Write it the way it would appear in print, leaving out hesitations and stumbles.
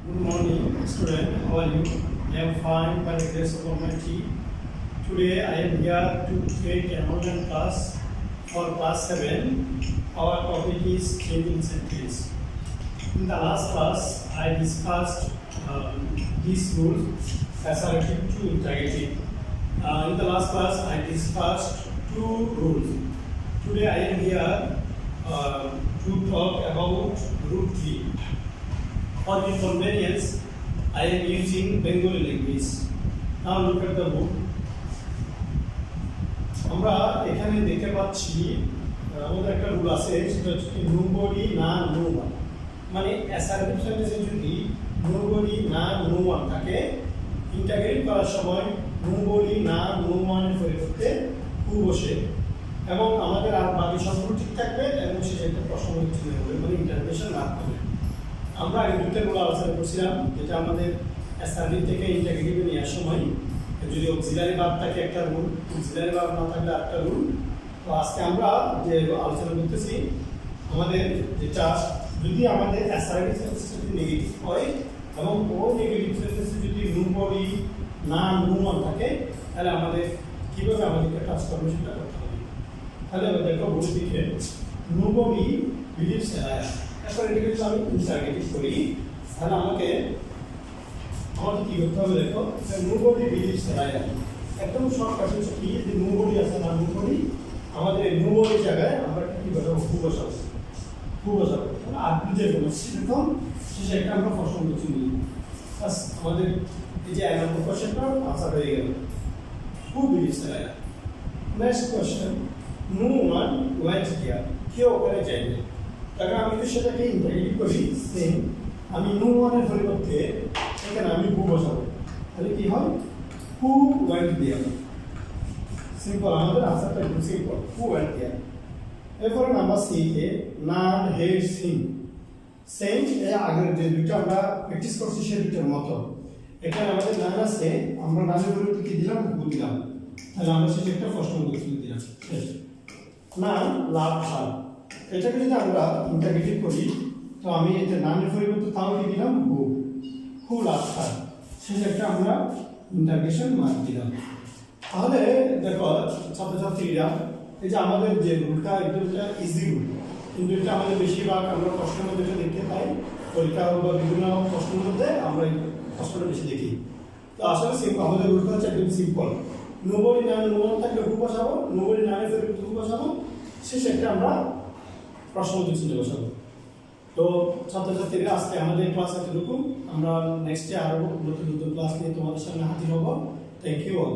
Good morning, student. How are you? I am fine by the grace of Almighty. Today I am here to take an online class for class 7. Our topic is changing sentence. In the last class, I discussed these rules assertive to interrogative. In the last class, I discussed two rules. Today I am here to talk about rule 3. For the convenience, I am using Bengali language. Now look at the book. আমরা এখানে দেখতে পাচ্ছি আমাদের একটা rule আছে, সেটা হচ্ছে no body না নো ওয়ান। মানে অ্যাসার্টিভ সেন্টেন্সে যদি নো বডি না নো ওয়ান থাকে, ইন্টারগ্রেট করার সময় নো বডি না নো ওয়ানের পরিবর্তে হু বসে এবং আমাদের আর বাকি সবগুলো ঠিক থাকবে এবং সেটা একটা প্রশ্ন চিহ্ন হবে, মানে ইন্টারভেনশন না হবে। আমরা আগে দুটো রুল আলোচনা করছিলাম, যেটা আমাদের অ্যাসার্টিভ থেকে ইন্টারগ্রেটিভে নেওয়ার সময় যদি অক্সিলারি ভার্ব থাকে একটা রুল, অক্সিলারি ভার্ব না থাকলে একটা রুল। তো আজকে আমরা যে আলোচনা করতেছি, আমাদের যেটা যদি আমাদের অ্যাসার্টিভ সেন্টেন্স যদি নেগেটিভ হয় এবং ও নেগেটিভ সেন্টেন্সে যদি নো বডি না নো ওয়ান থাকে, তাহলে আমাদের কীভাবে আমাদেরকে ট্রান্সফরমেশনটা করতে হবে। তাহলে দেখো বই দিকে নো বডি বিলিভস এলায়া, এখন এটাকে যদি আমি ইন্টারগেটিভ করি, তাহলে আমাকে কি করতে হবে? দেখো নো বডি বিলিভস এলায়া, একদম শর্টকাট হচ্ছে কি, যে নো বডি আছে না নো বডি, আমাদের নো বডির জায়গায় আমরা কি বসাবো? হু বসাবো। হু বসাবো আর যে বলছি এরকম শেষে একটা আমরা প্রশ্ন করছি নিই, বাস আমাদের এই যে একটা কোশ্চেনটা আনসার হয়ে গেল। হু বিলিভস এলায়া। Next question, no one went here, কেউ ওখানে যায়নি। তাহলে আমি তো সেটাকে ইন্টারগ্রেট করি, সেম আমি নো ওয়ানের পরিবর্তে এখানে আমি হু বসাবো, তাহলে কি হয়? হু ওয়েন্ট হিয়ার। সিম্পল, আমাদের আনসারটা একটু সিম্পল, হু ওয়েন্ট হিয়ার। এরপরে নাম্বার সি কে নান হেডস হিম। সেম এর আগের যে দুটো আমরা প্র্যাকটিস করছি সেই দুটোর মতো। এখানে আমাদের নান আছে, আমরা নানের পরিবর্তে কি দিলাম? হু দিলাম। তাহলে আমরা সেটা একটা প্রশ্ন উত্তর দিলাম। নান লাভ হার, এটাকে যদি আমরা ইন্টারগ্রেটিভ করি, তো আমি এটা নানের পরিবর্তে তাও কি দিলাম? হু। হু লাভ হার, সেটা একটা আমরা ইন্টারগ্রেশন মার্ক দিলাম। তাহলে দেখো ছাত্রছাত্রীরা, এই যে আমাদের যে রুলটা, এটা ইজি রুল, কিন্তু এটা আমাদের বেশিরভাগ আমরা প্রশ্নের মধ্যে দেখতে পাই, পরীক্ষা বা বিভিন্ন প্রশ্নের মধ্যে আমরা এই প্রশ্নটা বেশি দেখি। তো আসলে সিম্পল, আমাদের রুলটা হচ্ছে একদম সিম্পল। নো বডি না নো ওয়ান থাকলে হু বসাবো, নো বডি না এর হু বসাবো, শেষে একটা আমরা প্রশ্ন চিহ্ন বসাবো। তো ছাত্রছাত্রীরা, আজকে আমাদের ক্লাস এতটুকু। আমরা নেক্সটে আরো নতুন নতুন ক্লাস নিয়ে তোমাদের সামনে হাজির হব। Thank you all.